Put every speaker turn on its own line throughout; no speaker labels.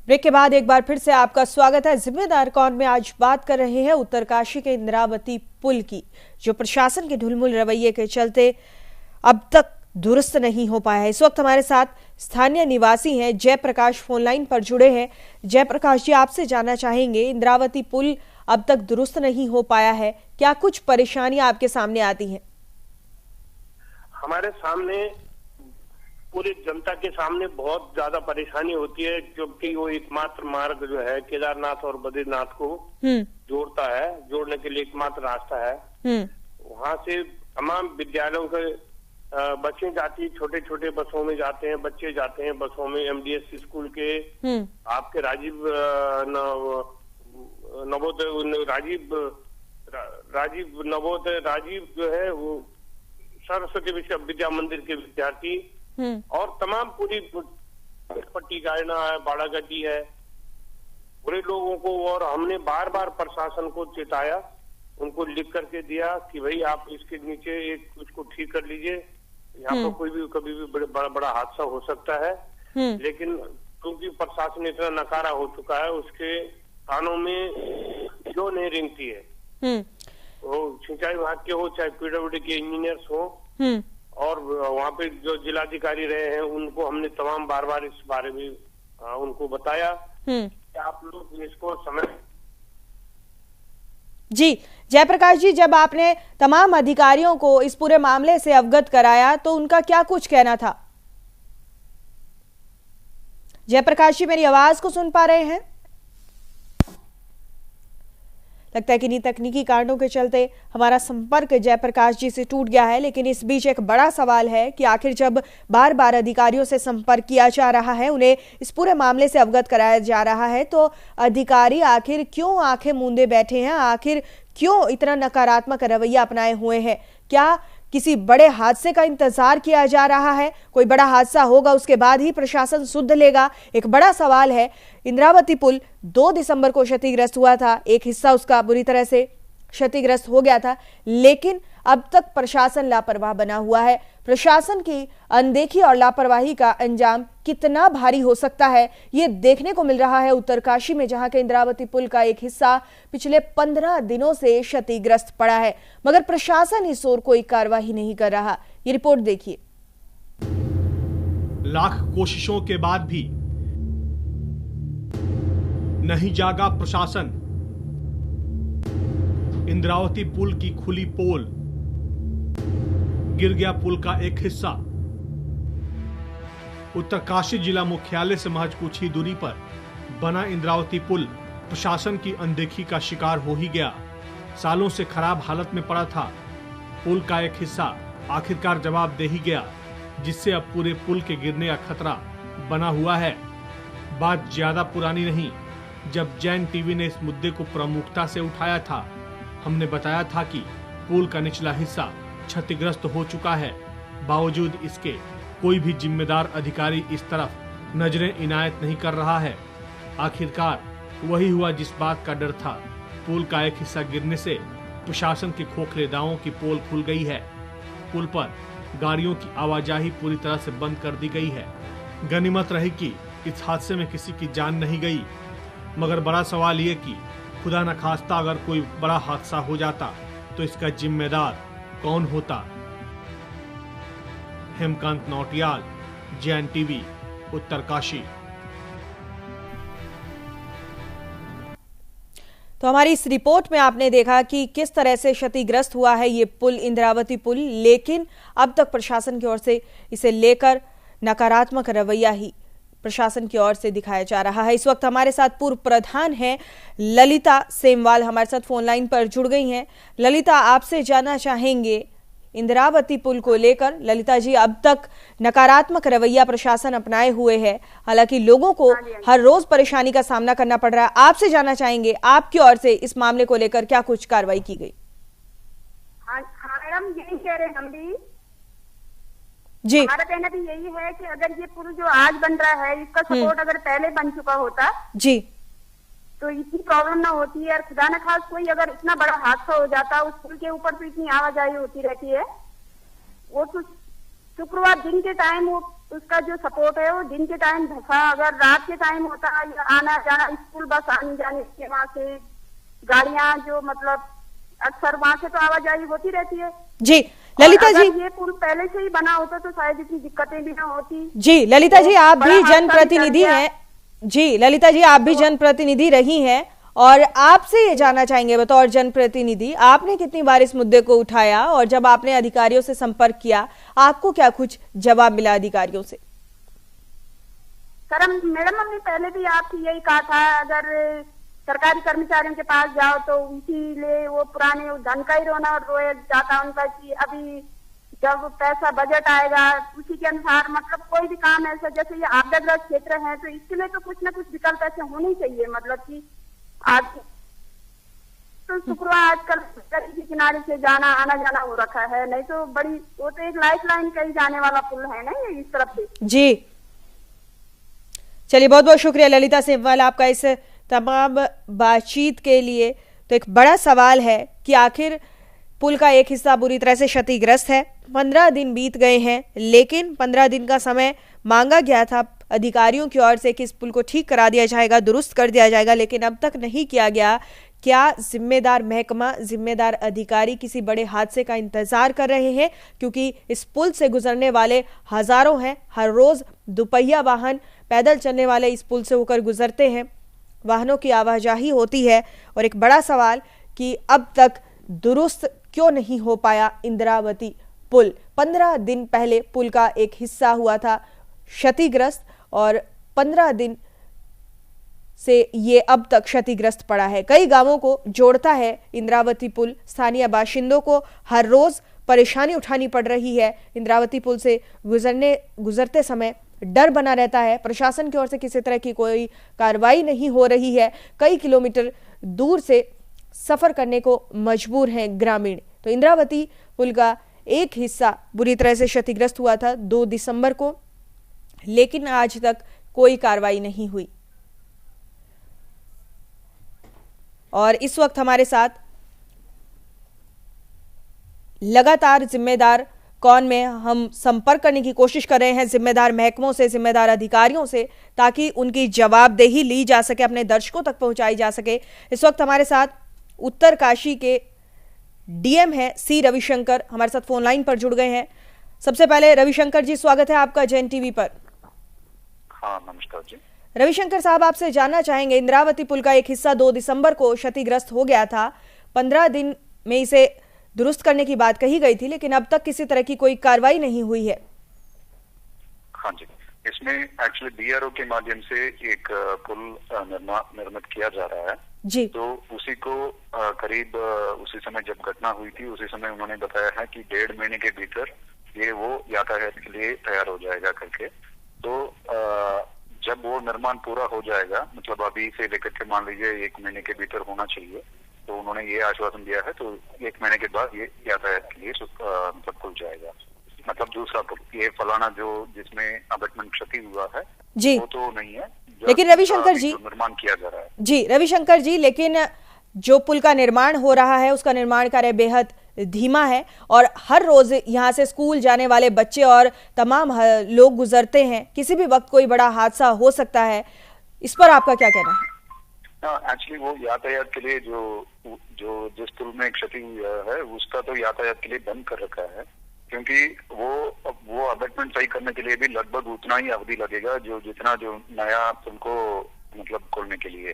Break के बाद एक बार फिर से आपका स्वागत है। जिम्मेदार कौन में आज बात कर रहे हैं उत्तरकाशी के इंद्रावती पुल की, जो प्रशासन के ढुलमुल रवैये के चलते अब तक दुरुस्त नहीं हो पाया है। इस वक्त हमारे साथ स्थानीय निवासी हैं जयप्रकाश, फोन लाइन पर जुड़े हैं। जयप्रकाश जी, आपसे जानना चाहेंगे, इंद्रावती पुल अब तक दुरुस्त नहीं हो पाया है, क्या कुछ परेशानियां आपके सामने आती हैं?
हमारे सामने, पूरी जनता के सामने बहुत ज्यादा परेशानी होती है, क्योंकि वो एकमात्र मार्ग जो है केदारनाथ और बद्रीनाथ को जोड़ता है, जोड़ने के लिए एकमात्र रास्ता है। वहां से तमाम विद्यालयों के बच्चे जाती, छोटे छोटे बसों में जाते हैं, बच्चे जाते हैं बसों में। एमडीएस स्कूल के, आपके राजीव नवोदय, राजीव जो है वो सरस्वती विद्या मंदिर के विद्यार्थी और तमाम पूरी पट्टी गायना है, बाड़ागड्डी है, पूरे लोगों को। और हमने बार बार प्रशासन को चेताया, उनको लिख करके दिया कि भाई आप इसके नीचे एक उसको ठीक कर लीजिए, यहाँ पर कोई भी कभी भी बड़ा हादसा हो सकता है। लेकिन क्योंकि प्रशासन इतना नकारा हो चुका है, उसके कानों में क्यों नहीं रिंगती है। वो सिंचाई विभाग के हो चाहे पीडब्ल्यूडी के इंजीनियर्स हो, और वहाँ पे जो जिलाधिकारी रहे हैं, उनको हमने तमाम बार इस बारे में उनको बताया कि आप लोग इसको समय।
जी जयप्रकाश जी, जब आपने तमाम अधिकारियों को इस पूरे मामले से अवगत कराया तो उनका क्या कुछ कहना था? जयप्रकाश जी, मेरी आवाज को सुन पा रहे हैं? लगता है कि इन्हीं तकनीकी कारणों के चलते हमारा संपर्क जयप्रकाश जी से टूट गया है। लेकिन इस बीच एक बड़ा सवाल है कि आखिर जब बार बार अधिकारियों से संपर्क किया जा रहा है, उन्हें इस पूरे मामले से अवगत कराया जा रहा है, तो अधिकारी आखिर क्यों आंखें मूंदे बैठे हैं? आखिर क्यों इतना नकारात्मक रवैया अपनाए हुए हैं? क्या किसी बड़े हादसे का इंतजार किया जा रहा है? कोई बड़ा हादसा होगा, उसके बाद ही प्रशासन सुध लेगा? एक बड़ा सवाल है। इंद्रावती पुल 2 दिसंबर को क्षतिग्रस्त हुआ था, एक हिस्सा उसका बुरी तरह से क्षतिग्रस्त हो गया था, लेकिन अब तक प्रशासन लापरवाह बना हुआ है। प्रशासन की अनदेखी और लापरवाही का अंजाम कितना भारी हो सकता है, ये देखने को मिल रहा है उत्तरकाशी में, जहां के इंद्रावती पुल का एक हिस्सा पिछले 15 दिनों से क्षतिग्रस्त पड़ा है, मगर प्रशासन इस ओर कोई कार्रवाई नहीं कर रहा। ये रिपोर्ट देखिए।
लाख कोशिशों के बाद भी नहीं जागा प्रशासन। इंद्रावती पुल की खुली पोल, गिर गया पुल का एक हिस्सा। उत्तरकाशी जिला मुख्यालय से महज कुछ ही दूरी पर बना इंद्रावती पुल प्रशासन की अनदेखी का शिकार हो ही गया। सालों से खराब हालत में पड़ा था पुल का एक हिस्सा, आखिरकार जवाब दे ही गया, जिससे अब पूरे पुल के गिरने का खतरा बना हुआ है। बात ज्यादा पुरानी नहीं, जब जैन टीवी ने इस मुद्दे को प्रमुखता से उठाया था, हमने बताया था कि पुल का निचला हिस्सा क्षतिग्रस्त हो चुका है। बावजूद इसके कोई भी जिम्मेदार अधिकारी इस तरफ नजरें इनायत नहीं कर रहा है। आखिरकार वही हुआ जिस बात का डर था। पुल का एक हिस्सा गिरने से प्रशासन के खोखले दावों की पोल खुल गई है। पुल पर गाड़ियों की आवाजाही पूरी तरह से बंद कर दी गई है। गनीमत रही कि इस हादसे में किसी की जान नहीं गई, मगर बड़ा सवाल ये कि खुदा न खास्ता अगर कोई बड़ा हादसा हो जाता तो इसका जिम्मेदार कौन होता? हेमकांत नौटियाल, जैन टीवी, उत्तरकाशी।
तो हमारी इस रिपोर्ट में आपने देखा कि किस तरह से क्षतिग्रस्त हुआ है ये पुल, इंद्रावती पुल, लेकिन अब तक प्रशासन की ओर से इसे लेकर नकारात्मक रवैया ही प्रशासन की ओर से दिखाया जा रहा है। इस वक्त हमारे साथ पूर्व प्रधान हैं ललिता सेमवाल, हमारे साथ फोन लाइन पर जुड़ गई हैं। ललिता, आपसे जानना चाहेंगे इंद्रावती पुल को लेकर। ललिता जी, अब तक नकारात्मक रवैया प्रशासन अपनाए हुए है, हालांकि लोगों को हर रोज परेशानी का सामना करना पड़ रहा है। आपसे जानना चाहेंगे आपकी ओर से इस मामले को लेकर क्या कुछ कार्रवाई की गई?
हाँ मैडम, यही कह रहे हैं हम भी
जी।
हमारा कहना भी यही है कि अगर ये पुल जो आज बन रहा है, इसका सपोर्ट अगर पहले बन चुका होता
जी,
तो इतनी प्रॉब्लम ना होती है। और खुदा न खास कोई अगर इतना बड़ा हादसा हो जाता, उस पुल के ऊपर तो इतनी आवाजाही होती रहती है, वो तो शुक्रवार दिन के टाइम वो उसका जो सपोर्ट है वो दिन के टाइम धसा, अगर रात के टाइम होता या आना जाना स्कूल बस आने जाने के वहाँ से गाड़ियाँ जो मतलब अक्सर वहाँ से तो आवाजाही होती रहती है।
जी ललिता जी,
ये पुल पहले से ही बना होता तो शायद इतनी दिक्कतें भी ना होती।
जी ललिता जी, आप भी जनप्रतिनिधि हैं। जी ललिता जी, आप भी जनप्रतिनिधि रही हैं और आपसे ये जानना चाहेंगे बतौर जनप्रतिनिधि, आपने कितनी बार इस मुद्दे को उठाया और जब आपने अधिकारियों से संपर्क किया आपको क्या कुछ जवाब मिला अधिकारियों से?
सर मैडम हमने पहले भी आपसे यही कहा था, अगर सरकारी कर्मचारियों के पास जाओ तो इसीलिए वो पुराने धन का ही रोना रोया जाता उनका कि अभी जब पैसा बजट आएगा उसी के अनुसार मतलब कोई भी काम ऐसा, जैसे ये आपदाग्रस्त क्षेत्र है तो इसके लिए तो कुछ ना कुछ विकल्प ऐसे होने चाहिए। मतलब कि आज तो शुक्रवार आजकल गली के किनारे से जाना आना जाना हो रखा है, नहीं तो बड़ी वो तो एक लाइफ लाइन कहीं जाने वाला पुल है ना ये इस तरफ से। जी
चलिए, बहुत बहुत शुक्रिया ललिता सेमवाल आपका इस तमाम बातचीत के लिए। तो एक बड़ा सवाल है कि आखिर पुल का एक हिस्सा बुरी तरह से क्षतिग्रस्त है। 15 दिन बीत गए हैं, लेकिन 15 दिन का समय मांगा गया था अधिकारियों की ओर से कि इस पुल को ठीक करा दिया जाएगा, दुरुस्त कर दिया जाएगा, लेकिन अब तक नहीं किया गया। क्या जिम्मेदार महकमा, जिम्मेदार अधिकारी किसी बड़े हादसे का इंतजार कर रहे हैं? क्योंकि इस पुल से गुजरने वाले हजारों हैं, हर रोज दुपहिया वाहन, पैदल चलने वाले इस पुल से होकर गुजरते हैं, वाहनों की आवाजाही होती है। और एक बड़ा सवाल कि अब तक दुरुस्त क्यों नहीं हो पाया इंद्रावती पुल? 15 दिन पहले पुल का एक हिस्सा हुआ था क्षतिग्रस्त और 15 दिन से ये अब तक क्षतिग्रस्त पड़ा है। कई गांवों को जोड़ता है इंद्रावती पुल। स्थानीय बाशिंदों को हर रोज परेशानी उठानी पड़ रही है। इंद्रावती पुल से गुजरते समय डर बना रहता है। प्रशासन की ओर से किसी तरह की कोई कार्रवाई नहीं हो रही है। कई किलोमीटर दूर से सफर करने को मजबूर हैं ग्रामीण। तो इंद्रावती पुल का एक हिस्सा बुरी तरह से क्षतिग्रस्त हुआ था 2 दिसंबर को, लेकिन आज तक कोई कार्रवाई नहीं हुई। और इस वक्त हमारे साथ लगातार जिम्मेदार कौन में हम संपर्क करने की कोशिश कर रहे हैं जिम्मेदार महकमों से, जिम्मेदार अधिकारियों से, ताकि उनकी जवाबदेही ली जा सके, अपने दर्शकों तक पहुंचाई जा सके। इस वक्त हमारे साथ उत्तरकाशी के डीएम हैं सी रविशंकर, हमारे साथ फोन लाइन पर जुड़ गए हैं। सबसे पहले रविशंकर जी, स्वागत है आपका जैन टीवी पर।
हाँ नमस्कार जी।
रविशंकर साहब, आपसे जानना चाहेंगे, इंद्रावती पुल का एक हिस्सा 2 दिसंबर को क्षतिग्रस्त हो गया था। 15 दिन में इसे दुरुस्त करने की बात कही गई थी, लेकिन अब तक किसी तरह की कोई कार्रवाई नहीं हुई है।
हाँ जी, इसमें एक्चुअली बीआरओ के माध्यम से एक पुल निर्मित किया जा रहा है
जी।
तो उसी को करीब उसी समय जब घटना हुई थी उसी समय उन्होंने बताया है कि 1.5 महीने के भीतर ये वो यातायात के लिए तैयार हो जाएगा करके। तो जब वो निर्माण पूरा हो जाएगा, मतलब अभी से लेकर के मान लीजिए 1 महीने के भीतर होना चाहिए, तो उन्होंने ये आश्वासन दिया है। तो 1 महीने के बाद ये यातायात के लिए मतलब खुल जाएगा। मतलब दूसरा पुल, ये फलाना जो जिसमें अबेटमेंट क्षति हुआ है
जी,
वो तो नहीं है।
लेकिन रविशंकर जी,
निर्माण किया जा रहा है
जी रविशंकर जी, लेकिन जो पुल का निर्माण हो रहा है उसका निर्माण कार्य बेहद धीमा है और हर रोज यहाँ से स्कूल जाने वाले बच्चे और तमाम लोग गुजरते हैं। किसी भी वक्त कोई बड़ा हादसा हो सकता है, इस पर आपका क्या कहना है?
एक्चुअली वो यातायात के लिए जो जिस पुल में क्षति हुई है उसका तो यातायात के लिए बंद कर रखा है, क्योंकि वो अबेटमेंट सही करने के लिए भी लगभग उतना ही अवधि लगेगा जितना जो नया पुल को मतलब खोलने के लिए।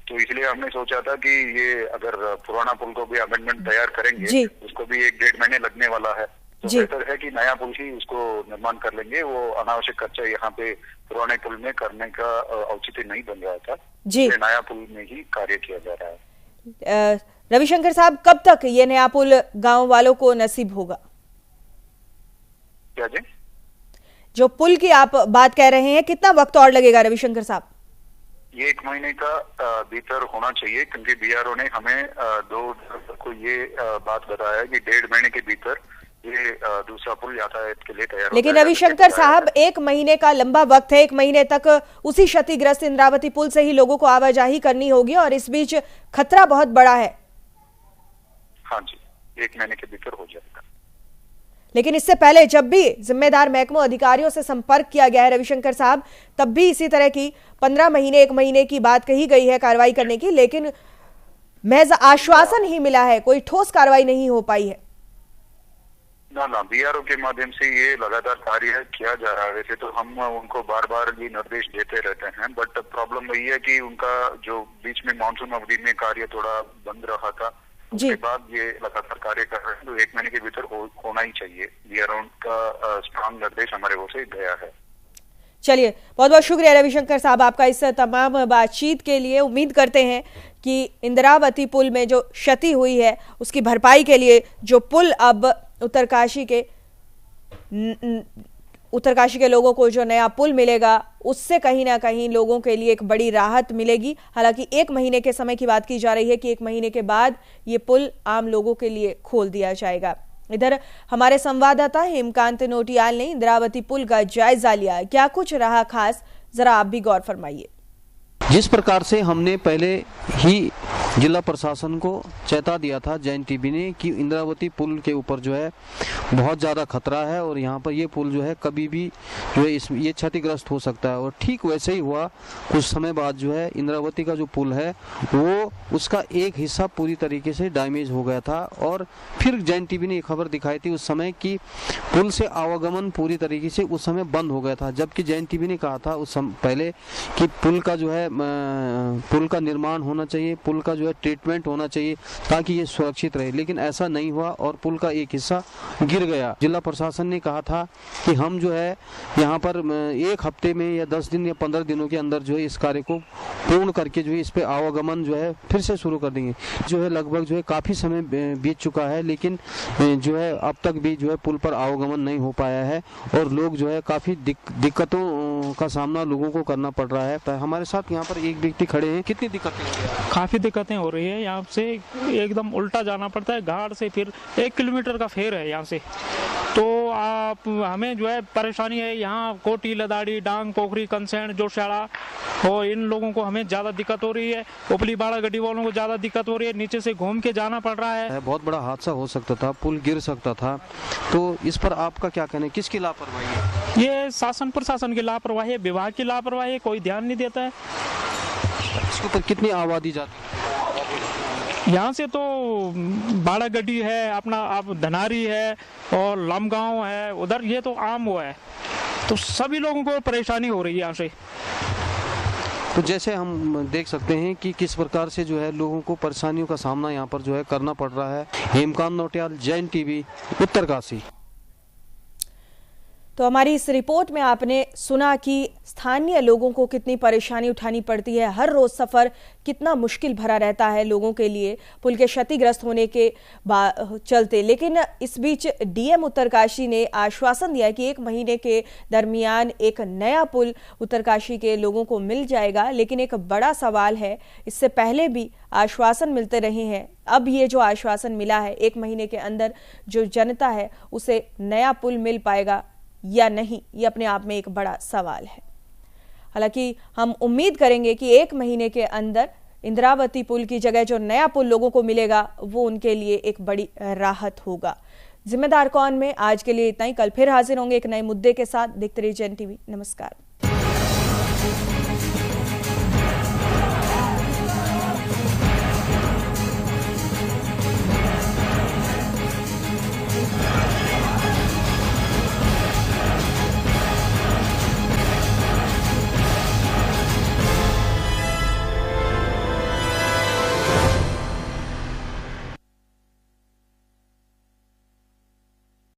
तो इसलिए हमने सोचा था कि ये अगर पुराना पुल को भी अमेंडमेंट तैयार करेंगे उसको भी 1-1.5 महीने लगने वाला है, तो बेहतर है कि नया पुल ही उसको निर्माण कर लेंगे। वो अनावश्यक खर्चा यहाँ पे पुराने पुल में करने का औचित्य नहीं बन रहा था, नया पुल में ही कार्य किया जा रहा है।
रविशंकर साहब, कब तक ये नया पुल गाँव वालों को नसीब होगा?
क्या जी?
जो पुल की आप बात कह रहे हैं, कितना वक्त और लगेगा रविशंकर साहब?
ये 1 महीने का भीतर होना चाहिए, क्योंकि बीआरओ ने हमें 2 दिसंबर को ये बात बताया है कि 1.5 महीने के भीतर ये दूसरा पुल यातायात के लिए तैयार।
लेकिन रविशंकर साहब, 1 महीने का लंबा वक्त है। 1 महीने तक उसी क्षतिग्रस्त इंद्रावती पुल से ही लोगों को आवाजाही करनी होगी और इस बीच खतरा बहुत बड़ा है।
हाँ जी, 1 महीने के भीतर हो जाएगा।
लेकिन इससे पहले जब भी जिम्मेदार महकमों अधिकारियों से संपर्क किया गया है रविशंकर साहब, तब भी इसी तरह की 15 महीने 1 महीने की बात कही गई है कार्रवाई करने की, लेकिन महज आश्वासन ही मिला है, कोई ठोस कार्रवाई नहीं हो पाई है।
ना बीआरओ के माध्यम से ये लगातार कार्य किया जा रहा है। वैसे तो हम उनको बार बार ये निर्देश देते रहते हैं, बट प्रॉब्लम वही है कि उनका जो बीच में मानसून अवधि में कार्य थोड़ा बंद रहा था, उसके बाद ये लगातार कार्य कर रहे हैं, तो 1 महीने के भीतर होना ही चाहिए। बीआरओ का स्ट्रांग निर्देश हमारे ओर से गया है।
चलिए, बहुत बहुत शुक्रिया रविशंकर साहब आपका इस तमाम बातचीत के लिए। उम्मीद करते हैं कि इंद्रावती पुल में जो क्षति हुई है उसकी भरपाई के लिए जो पुल अब उत्तरकाशी के लोगों को जो नया पुल मिलेगा उससे कहीं ना कहीं लोगों के लिए एक बड़ी राहत मिलेगी। हालांकि 1 महीने के समय की बात की जा रही है कि 1 महीने के बाद ये पुल आम लोगों के लिए खोल दिया जाएगा। इधर हमारे संवाददाता हेमकांत नोटियाल ने इंद्रावती पुल का जायजा लिया, क्या कुछ रहा खास, जरा आप भी गौर फरमाइए।
जिस प्रकार से हमने पहले ही जिला प्रशासन को चेता दिया था जैन टीवी ने कि इंद्रावती पुल के ऊपर जो है बहुत ज़्यादा खतरा है और यहाँ पर ये पुल जो है कभी भी जो है ये क्षतिग्रस्त हो सकता है, और ठीक वैसे ही हुआ। कुछ समय बाद जो है इंद्रावती का जो पुल है वो उसका एक हिस्सा पूरी तरीके से डैमेज हो गया था, और फिर जैन टीवी ने ये खबर दिखाई थी उस समय कि पुल से आवागमन पूरी तरीके से उस समय बंद हो गया था। जबकि जैन टीवी ने कहा था उस समय पहले कि पुल का जो है पुल का निर्माण होना चाहिए, पुल का जो है ट्रीटमेंट होना चाहिए ताकि ये सुरक्षित रहे, लेकिन ऐसा नहीं हुआ और पुल का एक हिस्सा गिर गया। जिला प्रशासन ने कहा था कि हम जो है यहाँ पर 1 हफ्ते में या 10 दिन या 15 दिनों के अंदर जो है इस कार्य को पूर्ण करके जो है इस पे आवागमन जो है फिर से शुरू कर देंगे। जो है लगभग जो है काफी समय बीत चुका है, लेकिन जो है अब तक भी जो है पुल पर आवागमन नहीं हो पाया है और लोग जो है काफी दिक्कतों का सामना लोगों को करना पड़ रहा है। हमारे साथ यहाँ पर एक व्यक्ति खड़े हैं, कितनी दिक्कतें हो रही है?
काफी दिक्कतें हो रही है, यहाँ से एकदम उल्टा जाना पड़ता है, घाट से फिर 1 किलोमीटर का फेर है यहाँ से, तो आप हमें जो है परेशानी है। यहाँ कोटी, लदाड़ी, डांग, पोखरी, कंसेण, जोशाड़ा और इन लोगों को हमें ज्यादा दिक्कत हो रही है। उपली बाड़ा गड्डी वालों को ज्यादा दिक्कत हो रही है, नीचे से घूम के जाना पड़ रहा है।
बहुत बड़ा हादसा हो सकता था, पुल गिर सकता था, तो इस पर आपका क्या कहना है? किसकी लापरवाही है?
ये शासन प्रशासन की लापरवाही है, विभाग की लापरवाही है, कोई ध्यान नहीं देता है।
इसके ऊपर कितनी आबादी जाती है?
यहाँ से तो बाड़ा गड्डी है, अपना आप धनारी है और लमगांव है, उधर ये तो आम हुआ है, तो सभी लोगों को परेशानी हो रही है यहाँ से।
तो जैसे हम देख सकते हैं कि किस प्रकार से जो है लोगों को परेशानियों का सामना यहाँ पर जो है करना पड़ रहा है। हेमकांत नोटियाल, जैन टीवी, उत्तरकाशी।
तो हमारी इस रिपोर्ट में आपने सुना कि स्थानीय लोगों को कितनी परेशानी उठानी पड़ती है, हर रोज सफर कितना मुश्किल भरा रहता है लोगों के लिए पुल के क्षतिग्रस्त होने के चलते। लेकिन इस बीच डीएम उत्तरकाशी ने आश्वासन दिया कि 1 महीने के दरमियान एक नया पुल उत्तरकाशी के लोगों को मिल जाएगा। लेकिन एक बड़ा सवाल है, इससे पहले भी आश्वासन मिलते रहे हैं, अब ये जो आश्वासन मिला है 1 महीने के अंदर जो जनता है उसे नया पुल मिल पाएगा या नहीं, ये अपने आप में एक बड़ा सवाल है। हालांकि हम उम्मीद करेंगे कि 1 महीने के अंदर इंद्रावती पुल की जगह जो नया पुल लोगों को मिलेगा वो उनके लिए एक बड़ी राहत होगा। जिम्मेदार कौन में आज के लिए इतना ही, कल फिर हाजिर होंगे एक नए मुद्दे के साथ। देखते रहिए जैन टीवी। नमस्कार।